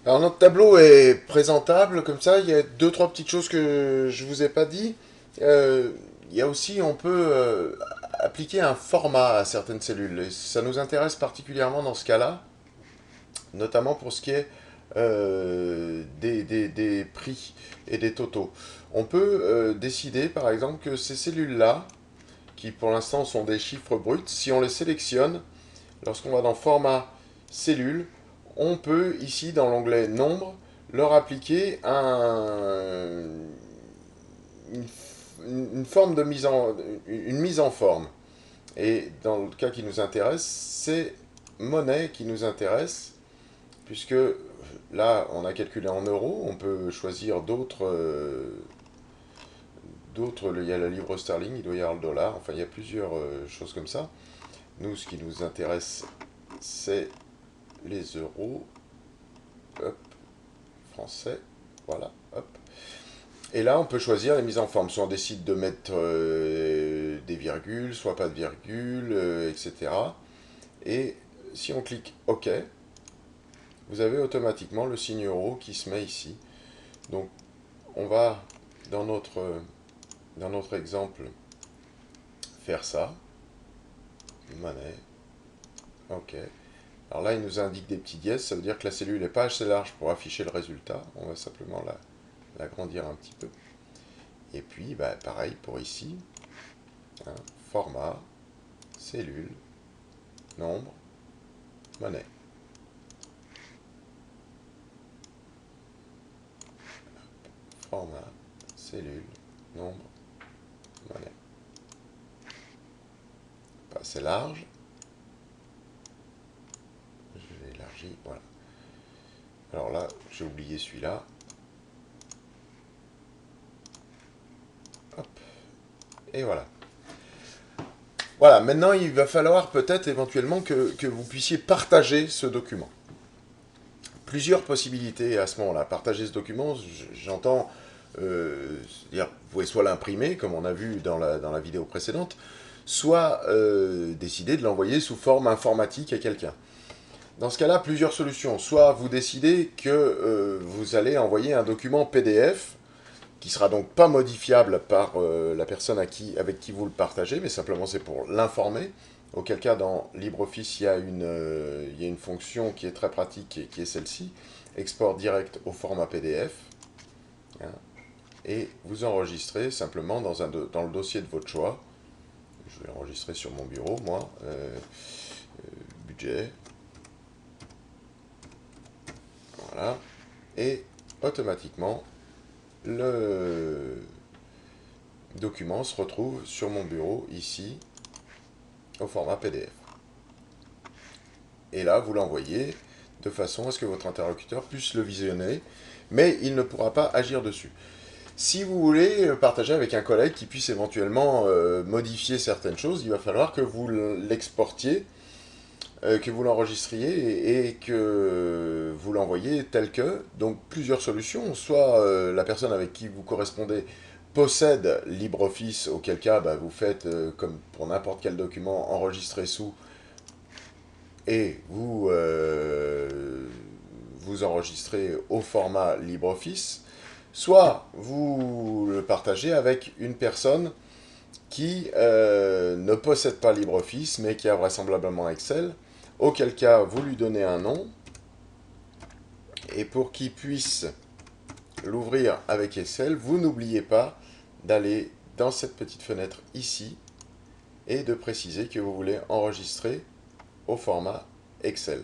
Alors notre tableau est présentable comme ça, il y a deux trois petites choses que je vous ai pas dit. Euh, il y a aussi, on peut appliquer un format à certaines cellules. Et ça nous intéresse particulièrement dans ce cas-là, notamment pour ce qui est des prix et des totaux. On peut décider par exemple que ces cellules-là, qui pour l'instant sont des chiffres bruts, si on les sélectionne, lorsqu'on va dans format cellule, on peut ici dans l'onglet nombre leur appliquer une, une forme de une mise en forme. Et dans le cas qui nous intéresse, c'est monnaie qui nous intéresse, puisque là on a calculé en euros, on peut choisir d'autres, il y a la livre sterling, il doit y avoir le dollar, enfin il y a plusieurs choses comme ça. Nous, ce qui nous intéresse, c'est les euros, hop, français, voilà, hop. Et là, on peut choisir les mises en forme. Soit on décide de mettre des virgules, soit pas de virgules, etc. Et si on clique OK, vous avez automatiquement le signe euro qui se met ici. Donc, on va, dans notre exemple, faire ça. Monnaie, OK. Alors là, il nous indique des petits dièses, ça veut dire que la cellule n'est pas assez large pour afficher le résultat. On va simplement l'agrandir un petit peu. Et puis, bah, pareil pour ici, hein, format, cellule, nombre, monnaie. Format, cellule, nombre, monnaie. Pas assez large. Je vais élargir, voilà. Alors là, j'ai oublié celui-là. Hop. Et voilà. Voilà, maintenant il va falloir peut-être éventuellement que vous puissiez partager ce document. Plusieurs possibilités à ce moment-là. Partager ce document, j'entends, c'est-à-dire, vous pouvez soit l'imprimer, comme on a vu dans la vidéo précédente, soit décider de l'envoyer sous forme informatique à quelqu'un. Dans ce cas-là, plusieurs solutions. Soit vous décidez que vous allez envoyer un document PDF qui sera donc pas modifiable par la personne avec qui vous le partagez, mais simplement c'est pour l'informer. Auquel cas, dans LibreOffice, il y a une fonction qui est très pratique et qui est celle-ci, export direct au format PDF, hein, et vous enregistrez simplement dans le dossier de votre choix. Je vais l'enregistrer sur mon bureau, moi, budget, voilà, et automatiquement, le document se retrouve sur mon bureau, ici, au format PDF. Et là, vous l'envoyez de façon à ce que votre interlocuteur puisse le visionner, mais il ne pourra pas agir dessus. Si vous voulez partager avec un collègue qui puisse éventuellement modifier certaines choses, il va falloir que vous l'exportiez, que vous l'enregistriez et que vous l'envoyez tel que. Donc plusieurs solutions, soit la personne avec qui vous correspondez possède LibreOffice, auquel cas bah, vous faites comme pour n'importe quel document, enregistrer sous et vous enregistrez au format LibreOffice, soit vous le partagez avec une personne qui ne possède pas LibreOffice, mais qui a vraisemblablement Excel, auquel cas vous lui donnez un nom, et pour qu'il puisse l'ouvrir avec Excel, vous n'oubliez pas d'aller dans cette petite fenêtre ici, et de préciser que vous voulez enregistrer au format Excel.